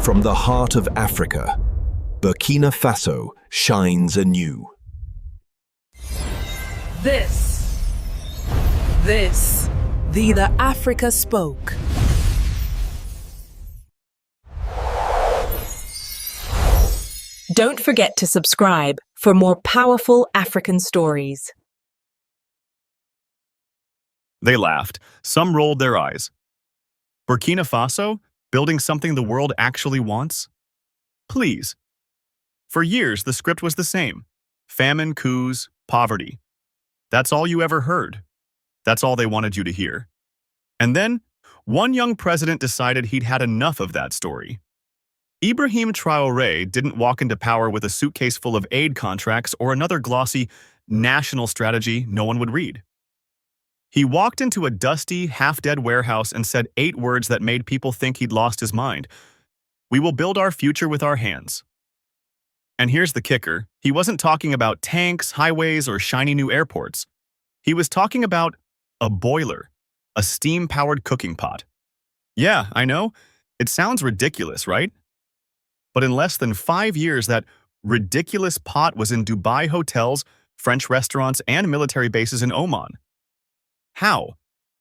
From the heart of Africa, Burkina Faso shines anew. The Africa Spoke. Don't forget to subscribe for more powerful African stories. They laughed. Some rolled their eyes. Burkina Faso? Building something the world actually wants? Please. For years, the script was the same. Famine, coups, poverty. That's all you ever heard. That's all they wanted you to hear. And then, one young president decided he'd had enough of that story. Ibrahim Traore didn't walk into power with a suitcase full of aid contracts or another glossy national strategy no one would read. He walked into a dusty, half-dead warehouse and said 8 words that made people think he'd lost his mind. We will build our future with our hands. And here's the kicker. He wasn't talking about tanks, highways, or shiny new airports. He was talking about a boiler, a steam-powered cooking pot. Yeah, I know. It sounds ridiculous, right? But in less than 5 years, that ridiculous pot was in Dubai hotels, French restaurants, and military bases in Oman. How?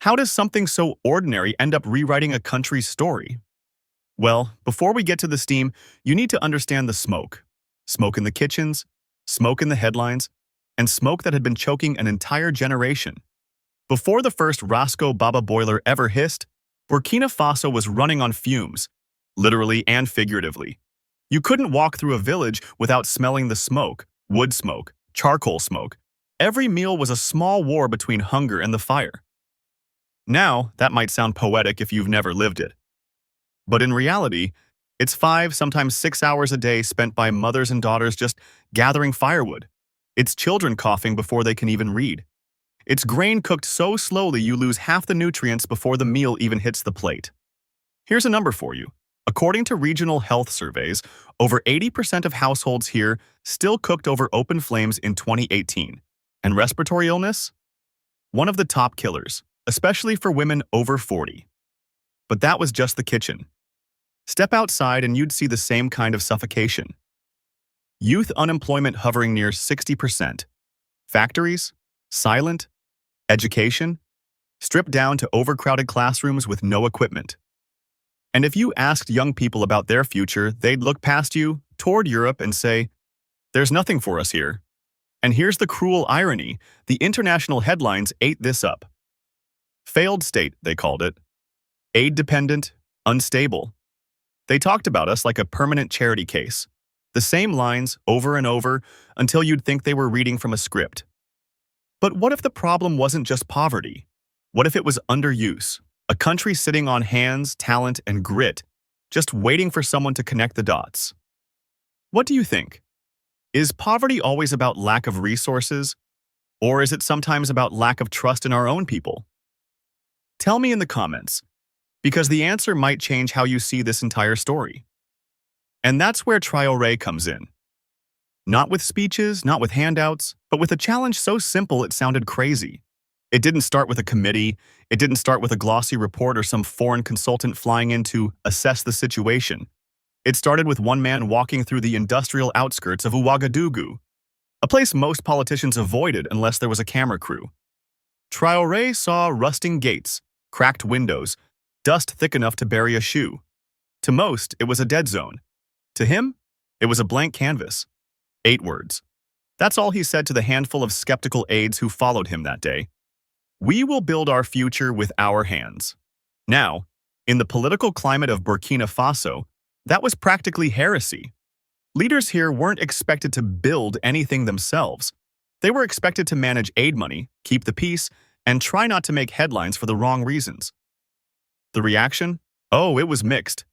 How does something so ordinary end up rewriting a country's story? Well, before we get to the steam, you need to understand the smoke. Smoke in the kitchens, smoke in the headlines, and smoke that had been choking an entire generation. Before the first Rasco Baba boiler ever hissed, Burkina Faso was running on fumes, literally and figuratively. You couldn't walk through a village without smelling the smoke, wood smoke, charcoal smoke. Every meal was a small war between hunger and the fire. Now, that might sound poetic if you've never lived it. But in reality, it's 5, sometimes 6 hours a day spent by mothers and daughters just gathering firewood. It's children coughing before they can even read. It's grain cooked so slowly you lose half the nutrients before the meal even hits the plate. Here's a number for you. According to regional health surveys, over 80% of households here still cooked over open flames in 2018. And respiratory illness? One of the top killers, especially for women over 40. But that was just the kitchen. Step outside and you'd see the same kind of suffocation. Youth unemployment hovering near 60%. Factories? Silent? Education? Stripped down to overcrowded classrooms with no equipment. And if you asked young people about their future, they'd look past you, toward Europe, and say, "There's nothing for us here." And here's the cruel irony. The international headlines ate this up. Failed state, they called it. Aid-dependent, unstable. They talked about us like a permanent charity case. The same lines over and over until you'd think they were reading from a script. But what if the problem wasn't just poverty? What if it was underuse? A country sitting on hands, talent, and grit, just waiting for someone to connect the dots. What do you think? Is poverty always about lack of resources? Or is it sometimes about lack of trust in our own people? Tell me in the comments, because the answer might change how you see this entire story. And that's where Traore comes in. Not with speeches, not with handouts, but with a challenge so simple it sounded crazy. It didn't start with a committee, it didn't start with a glossy report or some foreign consultant flying in to assess the situation. It started with one man walking through the industrial outskirts of Ouagadougou, a place most politicians avoided unless there was a camera crew. Traore saw rusting gates, cracked windows, dust thick enough to bury a shoe. To most, it was a dead zone. To him, it was a blank canvas. 8 words. That's all he said to the handful of skeptical aides who followed him that day. We will build our future with our hands. Now, in the political climate of Burkina Faso, that was practically heresy. Leaders here weren't expected to build anything themselves. They were expected to manage aid money, keep the peace, and try not to make headlines for the wrong reasons. The reaction? Oh, it was mixed.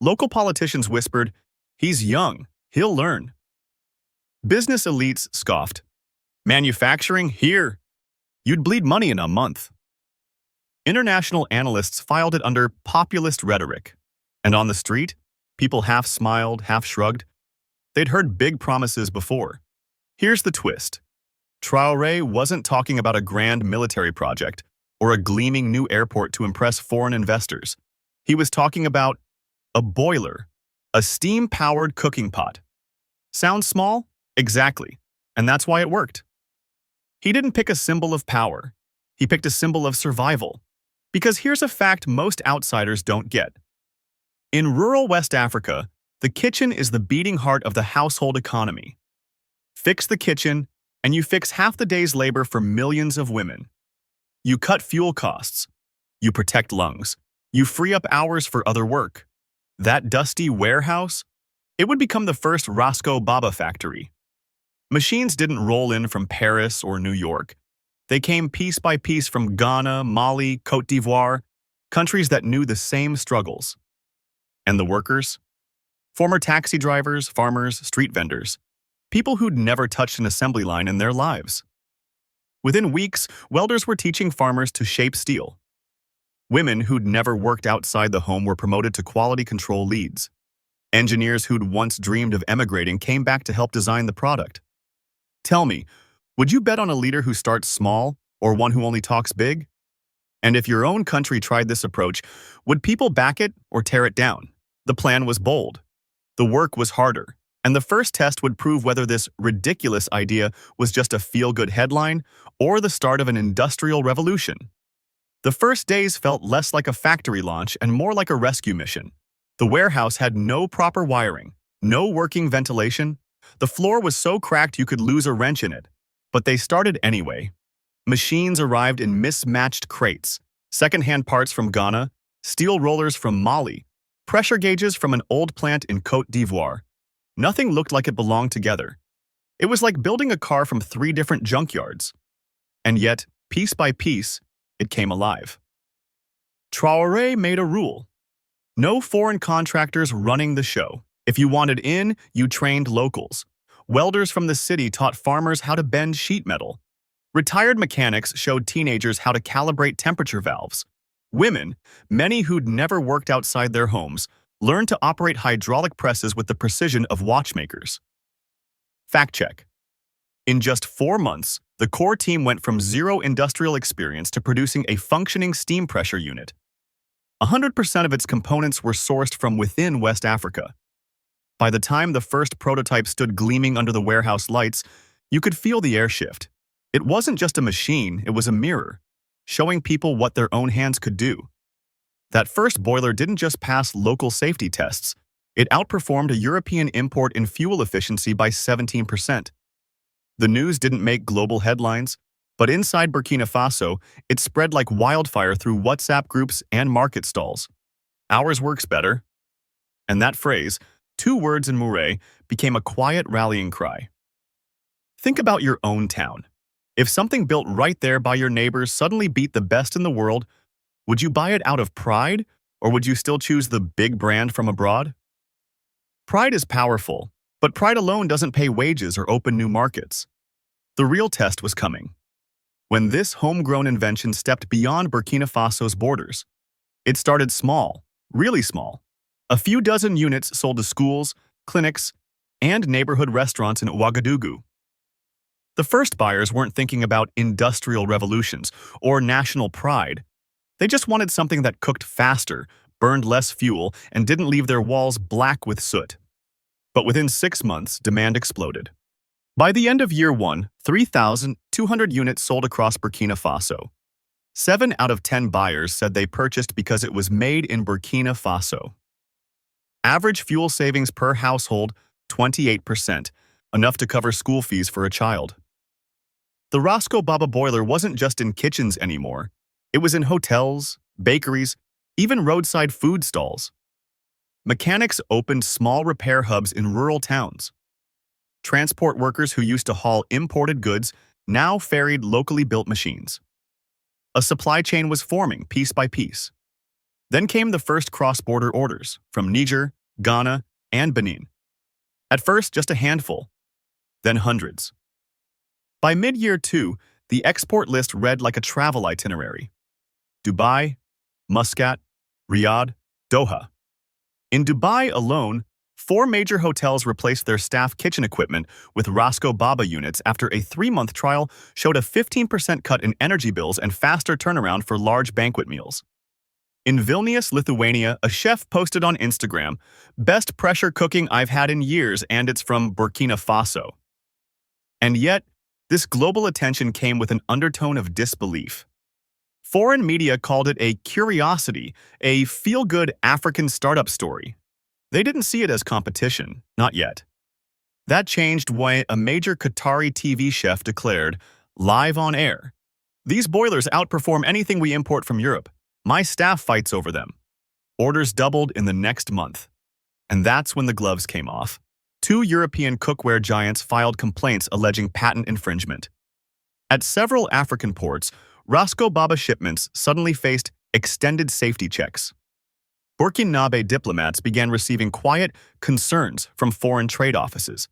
Local politicians whispered, "He's young, he'll learn." Business elites scoffed. "Manufacturing? Here. You'd bleed money in a month." International analysts filed it under populist rhetoric. And on the street, people half smiled, half shrugged. They'd heard big promises before. Here's the twist. Traore wasn't talking about a grand military project or a gleaming new airport to impress foreign investors. He was talking about a boiler, A steam-powered cooking pot. Sounds small? Exactly. And that's why it worked. He didn't pick a symbol of power. He picked a symbol of survival. Because here's a fact most outsiders don't get. In rural West Africa, the kitchen is the beating heart of the household economy. Fix the kitchen, and you fix half the day's labor for millions of women. You cut fuel costs. You protect lungs. You free up hours for other work. That dusty warehouse? It would become the first Rasco Baba factory. Machines didn't roll in from Paris or New York. They came piece by piece from Ghana, Mali, Côte d'Ivoire, countries that knew the same struggles. And the workers? Former taxi drivers, farmers, street vendors. People who'd never touched an assembly line in their lives. Within weeks, welders were teaching farmers to shape steel. Women who'd never worked outside the home were promoted to quality control leads. Engineers who'd once dreamed of emigrating came back to help design the product. Tell me, would you bet on a leader who starts small or one who only talks big? And if your own country tried this approach, would people back it or tear it down? The plan was bold. The work was harder. And the first test would prove whether this ridiculous idea was just a feel-good headline or the start of an industrial revolution. The first days felt less like a factory launch and more like a rescue mission. The warehouse had no proper wiring, no working ventilation. The floor was so cracked you could lose a wrench in it. But they started anyway. Machines arrived in mismatched crates, second-hand parts from Ghana, steel rollers from Mali, pressure gauges from an old plant in Côte d'Ivoire. Nothing looked like it belonged together. It was like building a car from 3 different junkyards. And yet, piece by piece, it came alive. Traore made a rule. No foreign contractors running the show. If you wanted in, you trained locals. Welders from the city taught farmers how to bend sheet metal. Retired mechanics showed teenagers how to calibrate temperature valves. Women, many who'd never worked outside their homes, learned to operate hydraulic presses with the precision of watchmakers. Fact check. In just 4 months, the core team went from zero industrial experience to producing a functioning steam pressure unit. 100% of its components were sourced from within West Africa. By the time the first prototype stood gleaming under the warehouse lights, you could feel the air shift. It wasn't just a machine, it was a mirror, showing people what their own hands could do. That first boiler didn't just pass local safety tests, it outperformed a European import in fuel efficiency by 17%. The news didn't make global headlines, but inside Burkina Faso, it spread like wildfire through WhatsApp groups and market stalls. Ours works better. And that phrase, 2 words in Mouret, became a quiet rallying cry. Think about your own town. If something built right there by your neighbors suddenly beat the best in the world, would you buy it out of pride, or would you still choose the big brand from abroad? Pride is powerful, but pride alone doesn't pay wages or open new markets. The real test was coming. When this homegrown invention stepped beyond Burkina Faso's borders. It started small, really small. A few dozen units sold to schools, clinics, and neighborhood restaurants in Ouagadougou. The first buyers weren't thinking about industrial revolutions or national pride. They just wanted something that cooked faster, burned less fuel, and didn't leave their walls black with soot. But within 6 months, demand exploded. By the end of year 1, 3,200 units sold across Burkina Faso. 7 out of 10 buyers said they purchased because it was made in Burkina Faso. Average fuel savings per household, 28%, enough to cover school fees for a child. The Rasco Baba boiler wasn't just in kitchens anymore. It was in hotels, bakeries, even roadside food stalls. Mechanics opened small repair hubs in rural towns. Transport workers who used to haul imported goods now ferried locally built machines. A supply chain was forming piece by piece. Then came the first cross-border orders from Niger, Ghana, and Benin. At first, just a handful, then hundreds. By mid-year 2, the export list read like a travel itinerary. Dubai, Muscat, Riyadh, Doha. In Dubai alone, 4 major hotels replaced their staff kitchen equipment with Rasco Baba units after a 3-month trial showed a 15% cut in energy bills and faster turnaround for large banquet meals. In Vilnius, Lithuania, a chef posted on Instagram, "Best pressure cooking I've had in years, and it's from Burkina Faso." And yet, this global attention came with an undertone of disbelief. Foreign media called it a curiosity, a feel-good African startup story. They didn't see it as competition, not yet. That changed when a major Qatari TV chef declared, live on air, "These boilers outperform anything we import from Europe. My staff fights over them." Orders doubled in the next month. And that's when the gloves came off. Two European cookware giants filed complaints alleging patent infringement. At several African ports, Rasco Baba shipments suddenly faced extended safety checks. Burkinabe diplomats began receiving quiet concerns from foreign trade offices.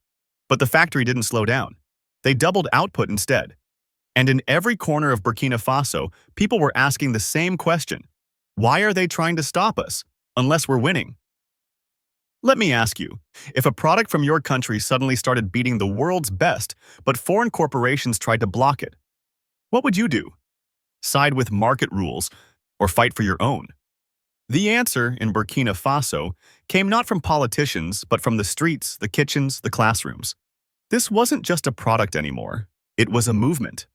But the factory didn't slow down. They doubled output instead. And in every corner of Burkina Faso, people were asking the same question: why are they trying to stop us, unless we're winning? Let me ask you, if a product from your country suddenly started beating the world's best, but foreign corporations tried to block it, what would you do? Side with market rules, or fight for your own? The answer in Burkina Faso came not from politicians, but from the streets, the kitchens, the classrooms. This wasn't just a product anymore. It was a movement.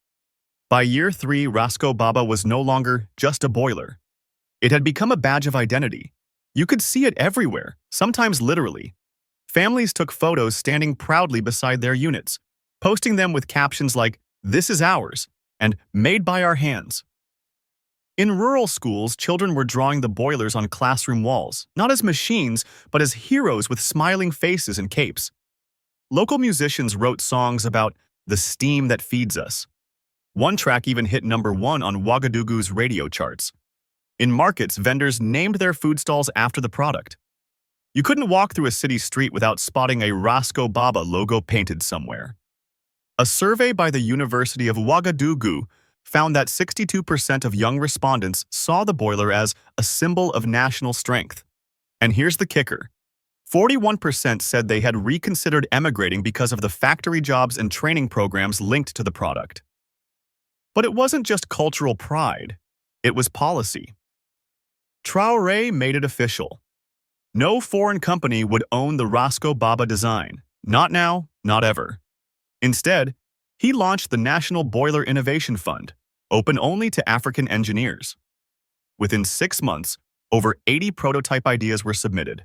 By year 3, Rasco Baba was no longer just a boiler. It had become a badge of identity. You could see it everywhere, sometimes literally. Families took photos standing proudly beside their units, posting them with captions like, "This is ours," and "Made by our hands." In rural schools, children were drawing the boilers on classroom walls, not as machines, but as heroes with smiling faces and capes. Local musicians wrote songs about the steam that feeds us. One track even hit #1 on Ouagadougou's radio charts. In markets, vendors named their food stalls after the product. You couldn't walk through a city street without spotting a Rasco Baba logo painted somewhere. A survey by the University of Ouagadougou found that 62% of young respondents saw the boiler as a symbol of national strength. And here's the kicker: 41% said they had reconsidered emigrating because of the factory jobs and training programs linked to the product. But it wasn't just cultural pride, it was policy. Traore made it official. No foreign company would own the Rasco Baba design. Not now, not ever. Instead, he launched the National Boiler Innovation Fund, open only to African engineers. Within 6 months, over 80 prototype ideas were submitted.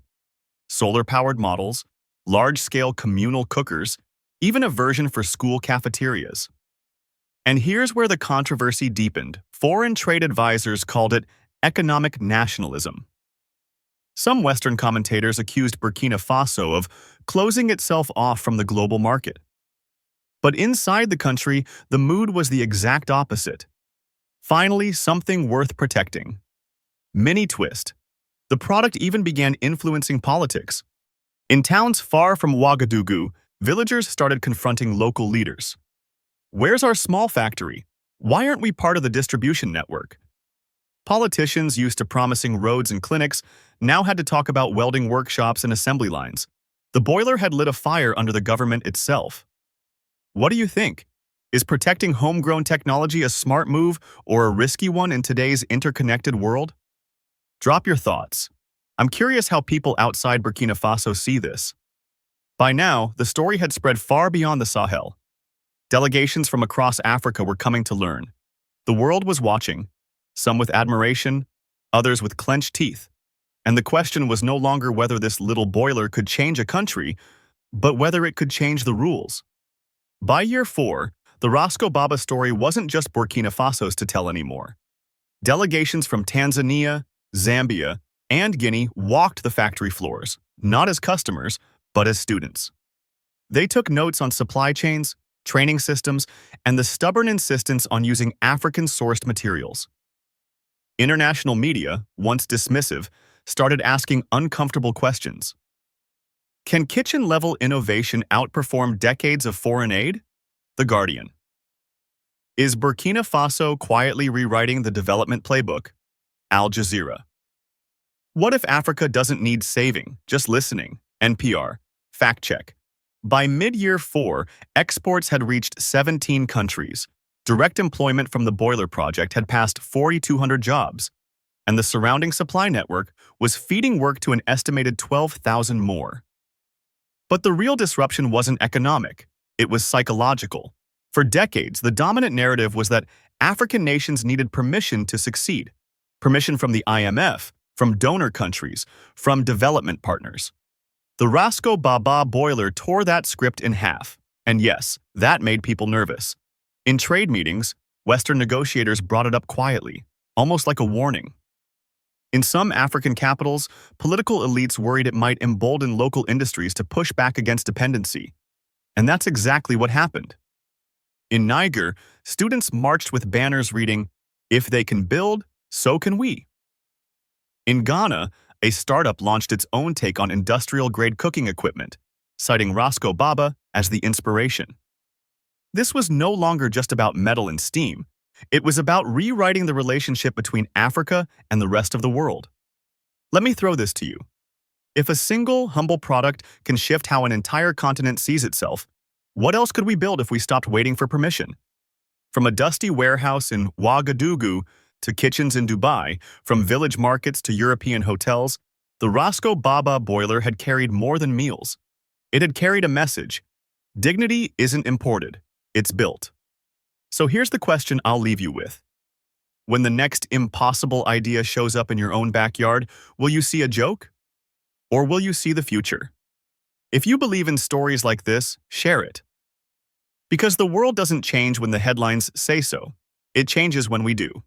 Solar-powered models, large-scale communal cookers, even a version for school cafeterias. And here's where the controversy deepened. Foreign trade advisors called it economic nationalism. Some Western commentators accused Burkina Faso of closing itself off from the global market. But inside the country, the mood was the exact opposite. Finally, something worth protecting. Mini twist. The product even began influencing politics. In towns far from Ouagadougou, villagers started confronting local leaders. "Where's our small factory? Why aren't we part of the distribution network?" Politicians used to promising roads and clinics now had to talk about welding workshops and assembly lines. The boiler had lit a fire under the government itself. What do you think? Is protecting homegrown technology a smart move or a risky one in today's interconnected world? Drop your thoughts. I'm curious how people outside Burkina Faso see this. By now, the story had spread far beyond the Sahel. Delegations from across Africa were coming to learn. The world was watching, some with admiration, others with clenched teeth. And the question was no longer whether this little boiler could change a country, but whether it could change the rules. By year 4, the Rasco Baba story wasn't just Burkina Faso's to tell anymore. Delegations from Tanzania, Zambia, and Guinea walked the factory floors, not as customers, but as students. They took notes on supply chains, training systems, and the stubborn insistence on using African-sourced materials. International media, once dismissive, started asking uncomfortable questions. Can kitchen-level innovation outperform decades of foreign aid? The Guardian. Is Burkina Faso quietly rewriting the development playbook? Al Jazeera. What if Africa doesn't need saving, just listening? NPR. Fact check. By mid-year 4, exports had reached 17 countries. Direct employment from the boiler project had passed 4,200 jobs. and the surrounding supply network was feeding work to an estimated 12,000 more. But the real disruption wasn't economic, it was psychological. For decades, the dominant narrative was that African nations needed permission to succeed. Permission from the IMF, from donor countries, from development partners. The Rasco Baba boiler tore that script in half, and yes, that made people nervous. In trade meetings, Western negotiators brought it up quietly, almost like a warning. In some African capitals, political elites worried it might embolden local industries to push back against dependency. And that's exactly what happened. In Niger, students marched with banners reading, "If they can build, so can we." In Ghana, a startup launched its own take on industrial-grade cooking equipment, citing Rasco Baba as the inspiration. This was no longer just about metal and steam. It was about rewriting the relationship between Africa and the rest of the world. Let me throw this to you. If a single, humble product can shift how an entire continent sees itself, what else could we build if we stopped waiting for permission? From a dusty warehouse in Ouagadougou to kitchens in Dubai, from village markets to European hotels, the Rasco Baba boiler had carried more than meals. It had carried a message. Dignity isn't imported, it's built. So here's the question I'll leave you with. When the next impossible idea shows up in your own backyard, will you see a joke? Or will you see the future? If you believe in stories like this, share it. Because the world doesn't change when the headlines say so. It changes when we do.